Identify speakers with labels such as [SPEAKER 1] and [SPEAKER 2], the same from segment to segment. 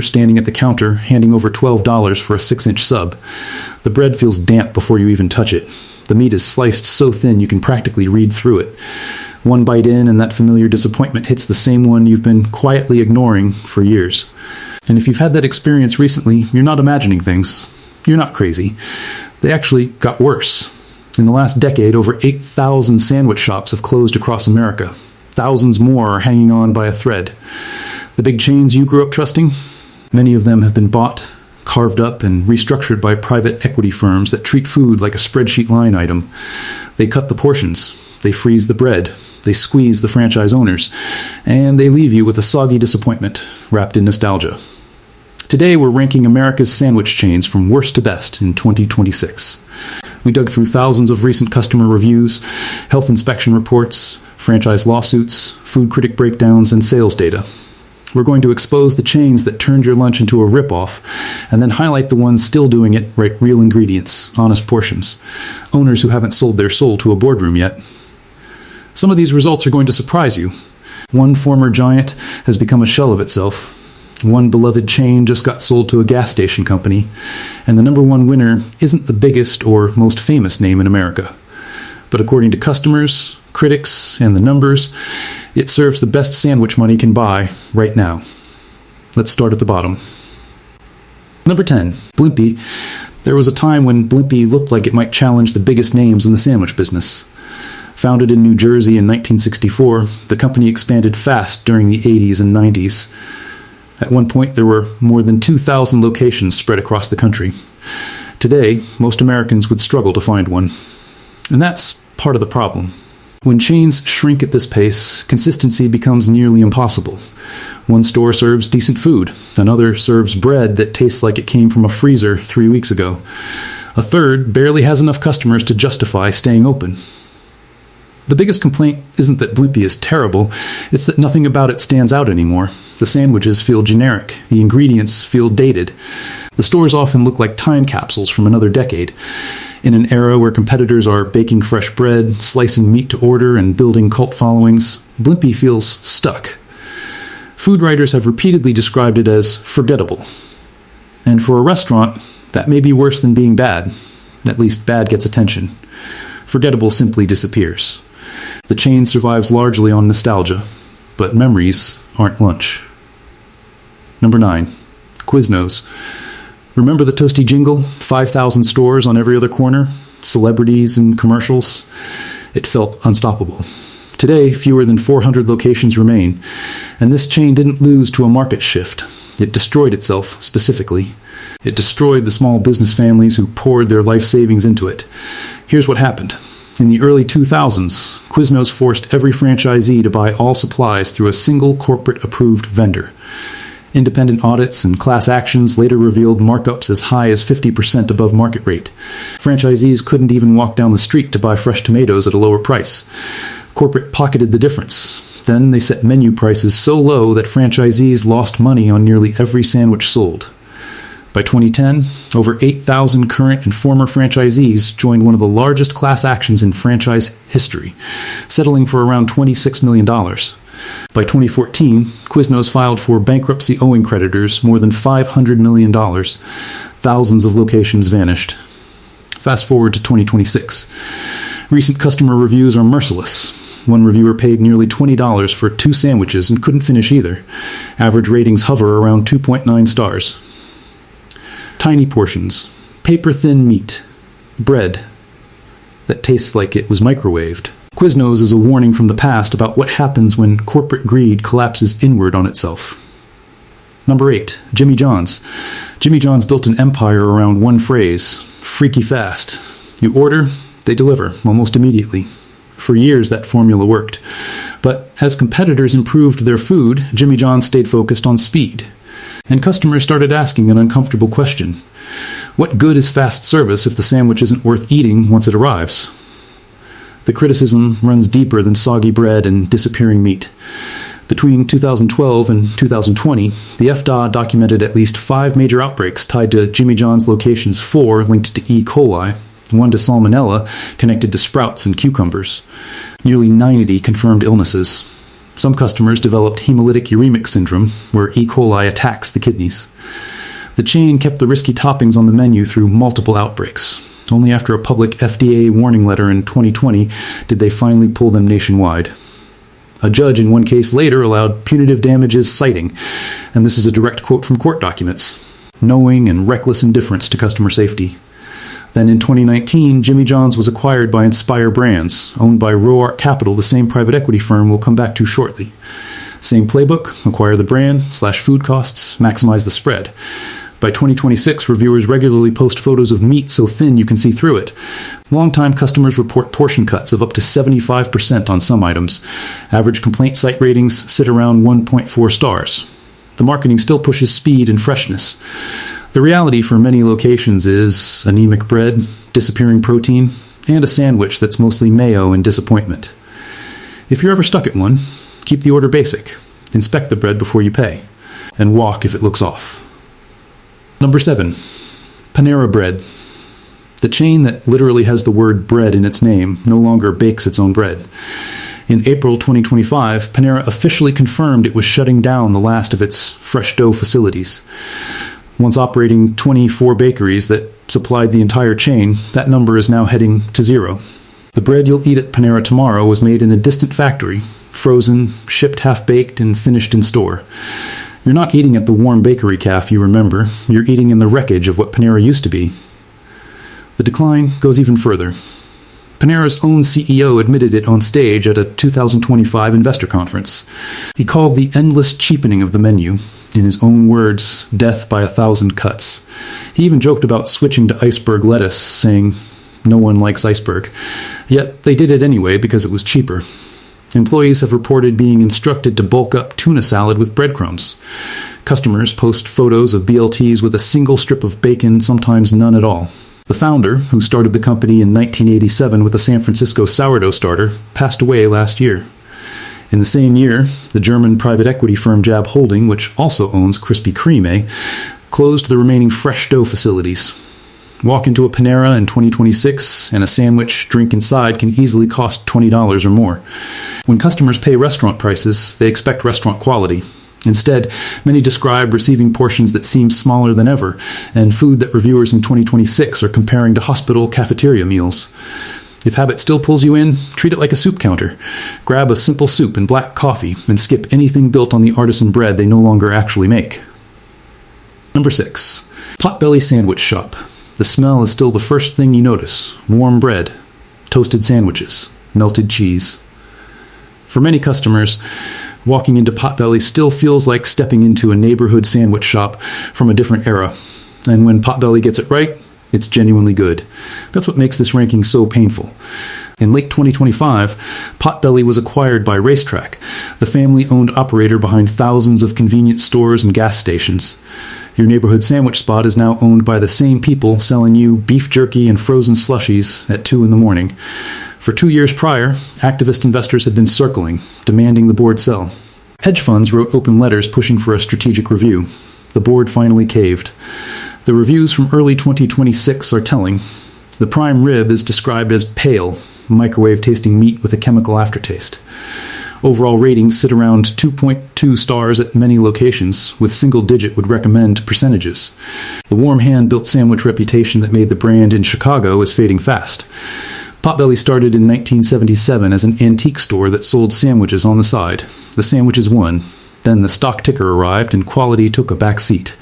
[SPEAKER 1] standing at the counter handing over $12 for a 6-inch sub. The bread feels damp before you even touch it. The meat is sliced so thin you can practically read through it. One bite in and that familiar disappointment hits the same one you've been quietly ignoring for years. And if you've had that experience recently, you're not imagining things. You're not crazy. They actually got worse. In the last decade, over 8,000 sandwich shops have closed across America. Thousands more are hanging on by a thread. The big chains you grew up trusting, many of them have been bought, carved up, and restructured by private equity firms that treat food like a spreadsheet line item. They cut the portions. They freeze the bread. They squeeze the franchise owners. And they leave you with a soggy disappointment wrapped in nostalgia. Today, we're ranking America's sandwich chains from worst to best in 2026. We dug through thousands of recent customer reviews, health inspection reports, franchise lawsuits, food critic breakdowns, and sales data. We're going to expose the chains that turned your lunch into a ripoff, and then highlight the ones still doing it right, real ingredients, honest portions, owners who haven't sold their soul to a boardroom yet. Some of these results are going to surprise you. One former giant has become a shell of itself. One beloved chain just got sold to a gas station company, and the number one winner isn't the biggest or most famous name in America. But according to customers, critics, and the numbers, it serves the best sandwich money can buy right now. Let's start at the bottom. Number 10, Blimpie. There was a time when Blimpie looked like it might challenge the biggest names in the sandwich business. Founded in New Jersey in 1964, the company expanded fast during the 80s and 90s. At one point, there were more than 2,000 locations spread across the country. Today, most Americans would struggle to find one. And that's part of the problem. When chains shrink at this pace, consistency becomes nearly impossible. One store serves decent food. Another serves bread that tastes like it came from a freezer 3 weeks ago. A third barely has enough customers to justify staying open. The biggest complaint isn't that Blimpie is terrible, it's that nothing about it stands out anymore. The sandwiches feel generic, the ingredients feel dated. The stores often look like time capsules from another decade. In an era where competitors are baking fresh bread, slicing meat to order, and building cult followings, Blimpie feels stuck. Food writers have repeatedly described it as forgettable. And for a restaurant, that may be worse than being bad. At least bad gets attention. Forgettable simply disappears. The chain survives largely on nostalgia, but memories aren't lunch. Number 9, Quiznos. Remember the toasty jingle? 5,000 stores on every other corner? Celebrities and commercials? It felt unstoppable. Today, fewer than 400 locations remain, and this chain didn't lose to a market shift. It destroyed itself, specifically. It destroyed the small business families who poured their life savings into it. Here's what happened. In the early 2000s, Quiznos forced every franchisee to buy all supplies through a single corporate-approved vendor. Independent audits and class actions later revealed markups as high as 50% above market rate. Franchisees couldn't even walk down the street to buy fresh tomatoes at a lower price. Corporate pocketed the difference. Then they set menu prices so low that franchisees lost money on nearly every sandwich sold. By 2010, over 8,000 current and former franchisees joined one of the largest class actions in franchise history, settling for around $26 million. By 2014, Quiznos filed for bankruptcy owing creditors more than $500 million. Thousands of locations vanished. Fast forward to 2026. Recent customer reviews are merciless. One reviewer paid nearly $20 for 2 sandwiches and couldn't finish either. Average ratings hover around 2.9 stars. Tiny portions, paper-thin meat, bread that tastes like it was microwaved. Quiznos is a warning from the past about what happens when corporate greed collapses inward on itself. Number 8, Jimmy John's. Jimmy John's built an empire around one phrase, freaky fast. You order, they deliver, almost immediately. For years, that formula worked. But as competitors improved their food, Jimmy John's stayed focused on speed. And customers started asking an uncomfortable question. What good is fast service if the sandwich isn't worth eating once it arrives? The criticism runs deeper than soggy bread and disappearing meat. Between 2012 and 2020, the FDA documented at least 5 major outbreaks tied to Jimmy John's locations, 4 linked to E. coli, 1 to salmonella connected to sprouts and cucumbers. Nearly 90 confirmed illnesses. Some customers developed hemolytic uremic syndrome, where E. coli attacks the kidneys. The chain kept the risky toppings on the menu through multiple outbreaks. Only after a public FDA warning letter in 2020 did they finally pull them nationwide. A judge in one case later allowed punitive damages citing, and this is a direct quote from court documents, knowing and reckless indifference to customer safety. Then in 2019, Jimmy John's was acquired by Inspire Brands, owned by RoArc Capital, the same private equity firm we'll come back to shortly. Same playbook, acquire the brand, slash food costs, maximize the spread. By 2026, reviewers regularly post photos of meat so thin you can see through it. Longtime customers report portion cuts of up to 75% on some items. Average complaint site ratings sit around 1.4 stars. The marketing still pushes speed and freshness. The reality for many locations is anemic bread, disappearing protein, and a sandwich that's mostly mayo and disappointment. If you're ever stuck at one, keep the order basic. Inspect the bread before you pay. And walk if it looks off. Number 7. Panera Bread. The chain that literally has the word bread in its name no longer bakes its own bread. In April 2025, Panera officially confirmed it was shutting down the last of its fresh dough facilities. Once operating 24 bakeries that supplied the entire chain, that number is now heading to 0. The bread you'll eat at Panera tomorrow was made in a distant factory, frozen, shipped half-baked, and finished in store. You're not eating at the warm bakery cafe you remember. You're eating in the wreckage of what Panera used to be. The decline goes even further. Panera's own CEO admitted it on stage at a 2025 investor conference. He called the endless cheapening of the menu, in his own words, death by 1,000 cuts. He even joked about switching to iceberg lettuce, saying, "No one likes iceberg." Yet they did it anyway because it was cheaper. Employees have reported being instructed to bulk up tuna salad with breadcrumbs. Customers post photos of BLTs with a single strip of bacon, sometimes none at all. The founder, who started the company in 1987 with a San Francisco sourdough starter, passed away last year. In the same year, the German private equity firm Jab Holding, which also owns Krispy Kreme, closed the remaining fresh dough facilities. Walk into a Panera in 2026, and a sandwich, drink inside can easily cost $20 or more. When customers pay restaurant prices, they expect restaurant quality. Instead, many describe receiving portions that seem smaller than ever, and food that reviewers in 2026 are comparing to hospital cafeteria meals. If habit still pulls you in, treat it like a soup counter. Grab a simple soup and black coffee, and skip anything built on the artisan bread they no longer actually make. Number 6. Potbelly Sandwich Shop. The smell is still the first thing you notice. Warm bread, toasted sandwiches, melted cheese. For many customers, walking into Potbelly still feels like stepping into a neighborhood sandwich shop from a different era. And when Potbelly gets it right, it's genuinely good. That's what makes this ranking so painful. In late 2025, Potbelly was acquired by Racetrack, the family-owned operator behind thousands of convenience stores and gas stations. Your neighborhood sandwich spot is now owned by the same people selling you beef jerky and frozen slushies at 2 in the morning. For 2 years prior, activist investors had been circling, demanding the board sell. Hedge funds wrote open letters pushing for a strategic review. The board finally caved. The reviews from early 2026 are telling. The prime rib is described as pale, microwave-tasting meat with a chemical aftertaste. Overall ratings sit around 2.2 stars at many locations, with single-digit would recommend percentages. The warm hand-built sandwich reputation that made the brand in Chicago is fading fast. Potbelly started in 1977 as an antique store that sold sandwiches on the side. The sandwiches won. Then the stock ticker arrived and quality took a back seat.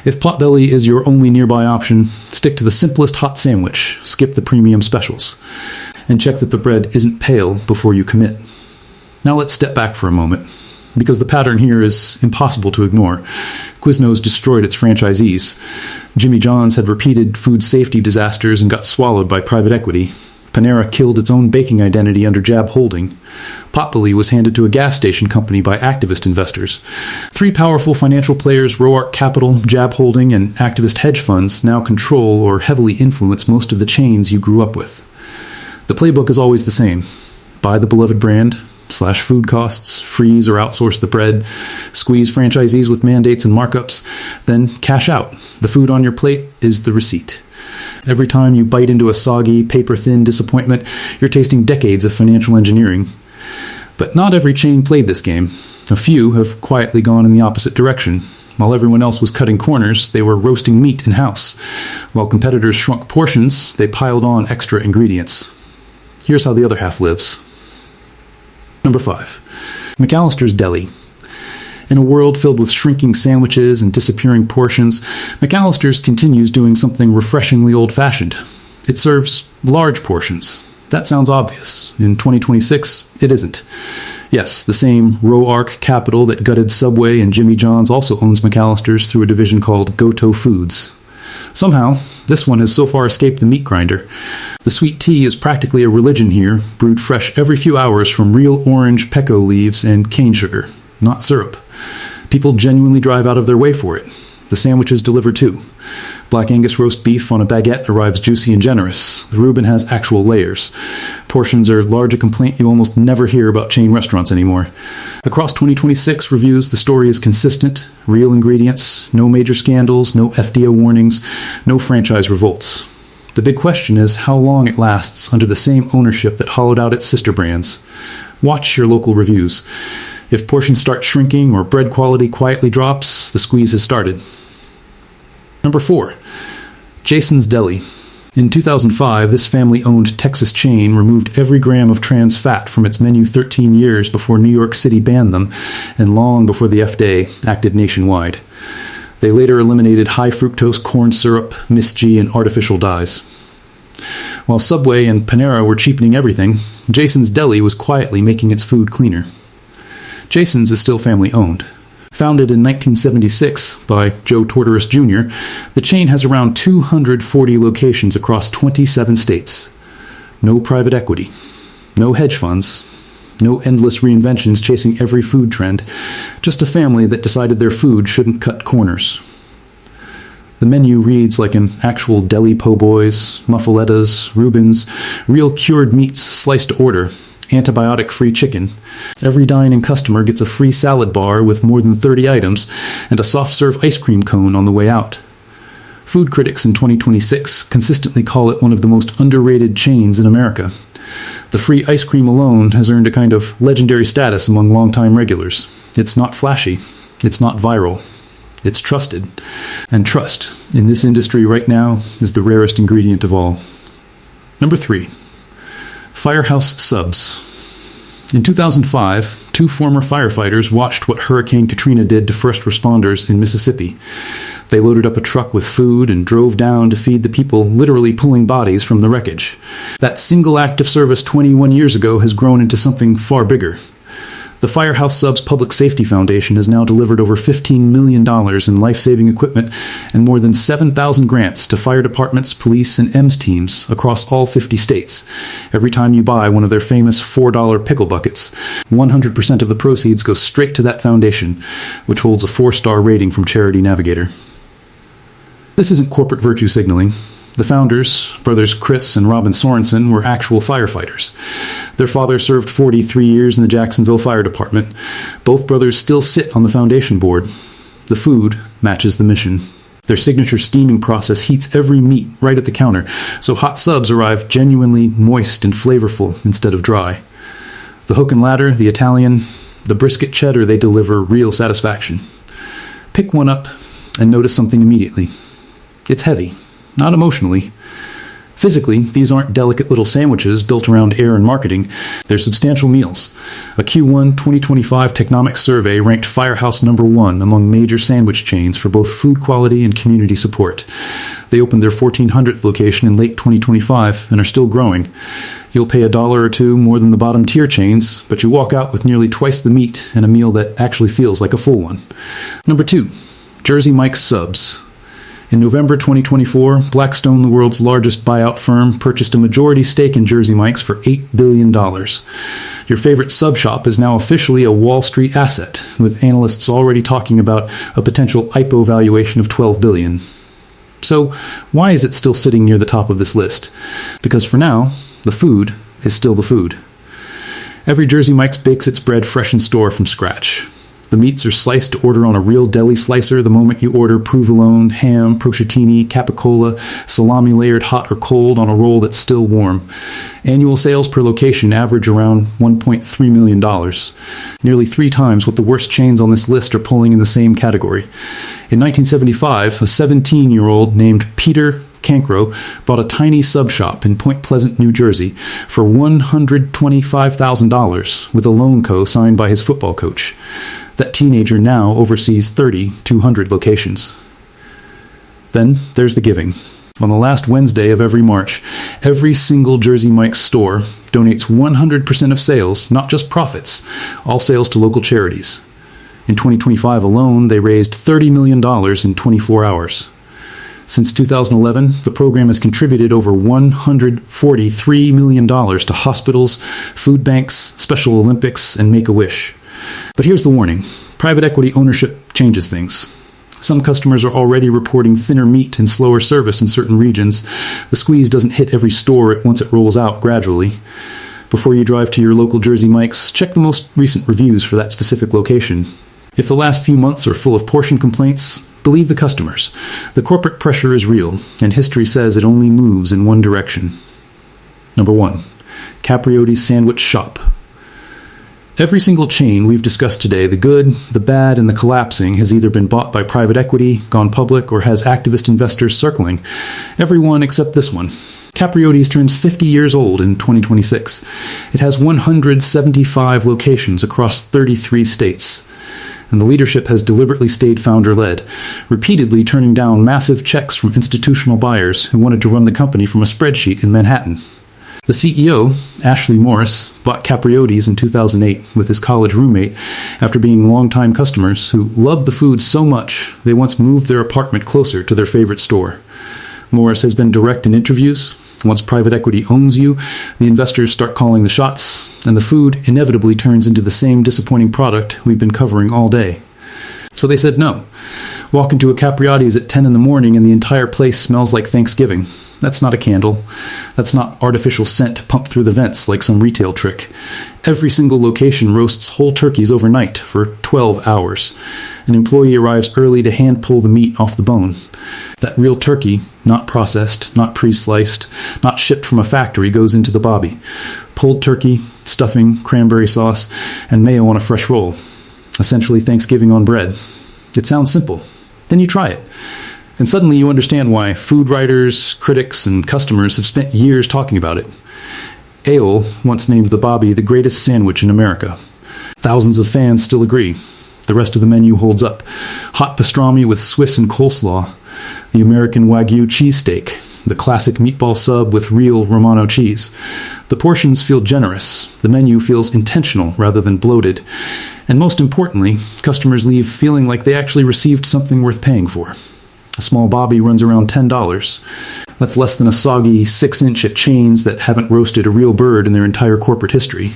[SPEAKER 1] If Potbelly is your only nearby option, stick to the simplest hot sandwich, skip the premium specials, and check that the bread isn't pale before you commit. Now let's step back for a moment, because the pattern here is impossible to ignore. Quiznos destroyed its franchisees. Jimmy John's had repeated food safety disasters and got swallowed by private equity. Panera killed its own baking identity under Jab Holding. Potbelly was handed to a gas station company by activist investors. 3 powerful financial players, RoArc Capital, Jab Holding, and activist hedge funds, now control or heavily influence most of the chains you grew up with. The playbook is always the same. Buy the beloved brand, slash food costs, freeze or outsource the bread, squeeze franchisees with mandates and markups, then cash out. The food on your plate is the receipt. Every time you bite into a soggy, paper-thin disappointment, you're tasting decades of financial engineering. But not every chain played this game. A few have quietly gone in the opposite direction. While everyone else was cutting corners, they were roasting meat in-house. While competitors shrunk portions, they piled on extra ingredients. Here's how the other half lives. Number 5. McAllister's Deli. In a world filled with shrinking sandwiches and disappearing portions, McAllister's continues doing something refreshingly old-fashioned. It serves large portions. That sounds obvious. In 2026, it isn't. Yes, the same ROARC capital that gutted Subway and Jimmy John's also owns McAllister's through a division called Goto Foods. Somehow, this one has so far escaped the meat grinder. The sweet tea is practically a religion here, brewed fresh every few hours from real orange pecco leaves and cane sugar, not syrup. People genuinely drive out of their way for it. The sandwiches deliver too. Black Angus roast beef on a baguette arrives juicy and generous. The Reuben has actual layers. Portions are large, a complaint you almost never hear about chain restaurants anymore. Across 2026 reviews, the story is consistent, real ingredients, no major scandals, no FDA warnings, no franchise revolts. The big question is how long it lasts under the same ownership that hollowed out its sister brands. Watch your local reviews. If portions start shrinking or bread quality quietly drops, the squeeze has started. Number 4. Jason's Deli. In 2005, this family-owned Texas chain removed every gram of trans fat from its menu 13 years before New York City banned them, and long before the FDA acted nationwide. They later eliminated high-fructose corn syrup, Miss G, and artificial dyes. While Subway and Panera were cheapening everything, Jason's Deli was quietly making its food cleaner. Jason's is still family-owned. Founded in 1976 by Joe Tortorus Jr., the chain has around 240 locations across 27 states. No private equity, no hedge funds, no endless reinventions chasing every food trend, just a family that decided their food shouldn't cut corners. The menu reads like an actual deli po' boys, muffalettas, Reubens, real cured meats sliced to order, antibiotic-free chicken. Every dine-in customer gets a free salad bar with more than 30 items and a soft-serve ice cream cone on the way out. Food critics in 2026 consistently call it one of the most underrated chains in America. The free ice cream alone has earned a kind of legendary status among longtime regulars. It's not flashy. It's not viral. It's trusted. And trust, in this industry right now, is the rarest ingredient of all. Number 3. Firehouse Subs. In 2005, 2 former firefighters watched what Hurricane Katrina did to first responders in Mississippi. They loaded up a truck with food and drove down to feed the people literally pulling bodies from the wreckage. That single act of service 21 years ago has grown into something far bigger. The Firehouse Subs Public Safety Foundation has now delivered over $15 million in life-saving equipment and more than 7,000 grants to fire departments, police, and EMS teams across all 50 states. Every time you buy one of their famous $4 pickle buckets, 100% of the proceeds go straight to that foundation, which holds a 4-star rating from Charity Navigator. This isn't corporate virtue signaling. The founders, brothers Chris and Robin Sorensen, were actual firefighters. Their father served 43 years in the Jacksonville Fire Department. Both brothers still sit on the foundation board. The food matches the mission. Their signature steaming process heats every meat right at the counter, so hot subs arrive genuinely moist and flavorful instead of dry. The hook and ladder, the Italian, the brisket cheddar, they deliver real satisfaction. Pick one up and notice something immediately. It's heavy. Not emotionally. Physically, these aren't delicate little sandwiches built around air and marketing. They're substantial meals. A Q1 2025 Technomics survey ranked Firehouse number 1 among major sandwich chains for both food quality and community support. They opened their 1400th location in late 2025 and are still growing. You'll pay $1 or $2 more than the bottom tier chains, but you walk out with nearly twice the meat and a meal that actually feels like a full one. Number 2, Jersey Mike's Subs. In November 2024, Blackstone, the world's largest buyout firm, purchased a majority stake in Jersey Mike's for $8 billion. Your favorite sub shop is now officially a Wall Street asset, with analysts already talking about a potential IPO valuation of $12 billion. So, why is it still sitting near the top of this list? Because for now, the food is still the food. Every Jersey Mike's bakes its bread fresh in store from scratch. The meats are sliced to order on a real deli slicer the moment you order provolone, ham, prosciutto, capicola, salami layered hot or cold on a roll that's still warm. Annual sales per location average around $1.3 million, nearly 3 times what the worst chains on this list are pulling in the same category. In 1975, a 17-year-old named Peter Cancro bought a tiny sub shop in Point Pleasant, New Jersey for $125,000 with a loan co-signed by his football coach. That teenager now oversees 200 locations. Then there's the giving. On the last Wednesday of every March, every single Jersey Mike's store donates 100% of sales, not just profits, all sales to local charities. In 2025 alone, they raised $30 million in 24 hours. Since 2011, the program has contributed over $143 million to hospitals, food banks, Special Olympics, and Make-A-Wish. But here's the warning. Private equity ownership changes things. Some customers are already reporting thinner meat and slower service in certain regions. The squeeze doesn't hit every store once it rolls out gradually. Before you drive to your local Jersey Mike's, check the most recent reviews for that specific location. If the last few months are full of portion complaints, believe the customers. The corporate pressure is real, and history says it only moves in one direction. Number 1. Capriotti's Sandwich Shop. Every single chain we've discussed today, the good, the bad, and the collapsing, has either been bought by private equity, gone public, or has activist investors circling. Everyone except this one. Capriotti's turns 50 years old in 2026. It has 175 locations across 33 states. And the leadership has deliberately stayed founder-led, repeatedly turning down massive checks from institutional buyers who wanted to run the company from a spreadsheet in Manhattan. The CEO, Ashley Morris, bought Capriotti's in 2008 with his college roommate after being longtime customers who loved the food so much they once moved their apartment closer to their favorite store. Morris has been direct in interviews. Once private equity owns you, the investors start calling the shots, and the food inevitably turns into the same disappointing product we've been covering all day. So they said no. Walk into a Capriotti's at 10 in the morning and the entire place smells like Thanksgiving. That's not a candle. That's not artificial scent pumped through the vents like some retail trick. Every single location roasts whole turkeys overnight for 12 hours. An employee arrives early to hand pull the meat off the bone. That real turkey, not processed, not pre-sliced, not shipped from a factory, goes into the bobby. Pulled turkey, stuffing, cranberry sauce, and mayo on a fresh roll. Essentially Thanksgiving on bread. It sounds simple. Then you try it. And suddenly you understand why food writers, critics, and customers have spent years talking about it. Aol once named the Bobby the greatest sandwich in America. Thousands of fans still agree. The rest of the menu holds up. Hot pastrami with Swiss and coleslaw. The American Wagyu cheesesteak. The classic meatball sub with real Romano cheese. The portions feel generous. The menu feels intentional rather than bloated. And most importantly, customers leave feeling like they actually received something worth paying for. A small Bobby runs around $10. That's less than a soggy 6-inch at chains that haven't roasted a real bird in their entire corporate history.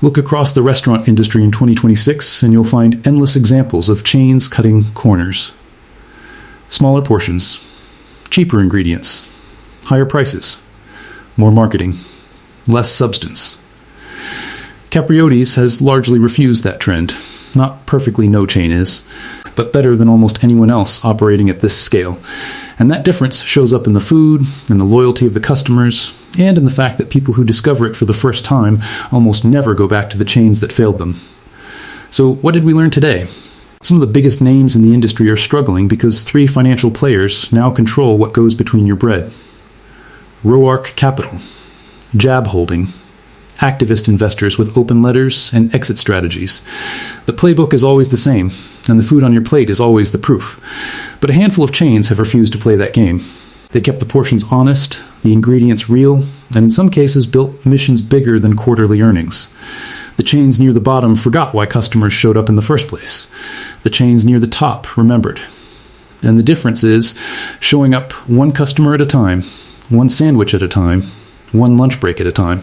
[SPEAKER 1] Look across the restaurant industry in 2026 and you'll find endless examples of chains cutting corners. Smaller portions, cheaper ingredients, higher prices, more marketing, less substance. Capriotti's has largely refused that trend. Not perfectly no chain is, but better than almost anyone else operating at this scale. And that difference shows up in the food, in the loyalty of the customers, and in the fact that people who discover it for the first time almost never go back to the chains that failed them. So what did we learn today? Some of the biggest names in the industry are struggling because 3 financial players now control what goes between your bread. Roark Capital, Jab Holding, activist investors with open letters and exit strategies. The playbook is always the same, and the food on your plate is always the proof. But a handful of chains have refused to play that game. They kept the portions honest, the ingredients real, and in some cases built missions bigger than quarterly earnings. The chains near the bottom forgot why customers showed up in the first place. The chains near the top remembered. And the difference is showing up one customer at a time, one sandwich at a time, one lunch break at a time.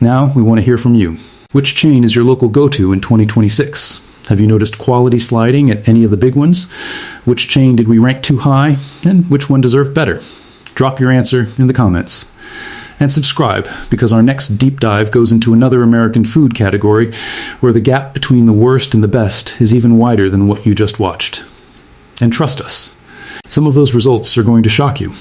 [SPEAKER 1] Now we want to hear from you. Which chain is your local go-to in 2026? Have you noticed quality sliding at any of the big ones? Which chain did we rank too high? And which one deserved better? Drop your answer in the comments. And subscribe, because our next deep dive goes into another American food category where the gap between the worst and the best is even wider than what you just watched. And trust us, some of those results are going to shock you.